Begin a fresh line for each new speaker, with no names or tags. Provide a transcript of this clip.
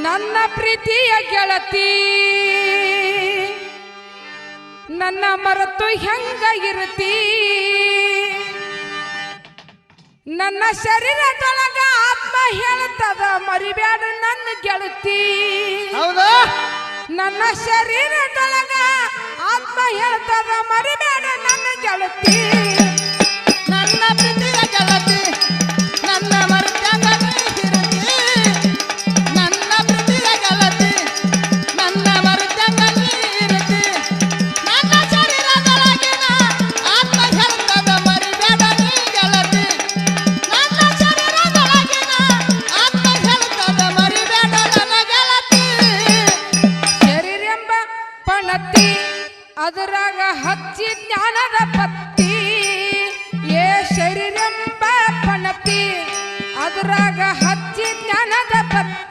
ನನ್ನ ಪ್ರೀತಿಯ ಗೆಳತಿ ನನ್ನ ಮರೆತು ಹೆಂಗ ಇರುತ್ತಿ ನನ್ನ ಶರೀರದೊಳಗ ಆತ್ಮ ಹೇಳ್ತದ ಮರಿಬ್ಯಾಡ ನನ್ನ ಗೆಳತಿ
ಹೌದಾ
ನನ್ನ ಶರೀರದೊಳಗ ಆತ್ಮ ಹೇಳ್ತದ ಮರಿಬ್ಯಾಡ ನನ್ನ ಗೆಳತಿ
ನನ್ನ ಪ್ರೀತಿಯ ಗೆಳತಿ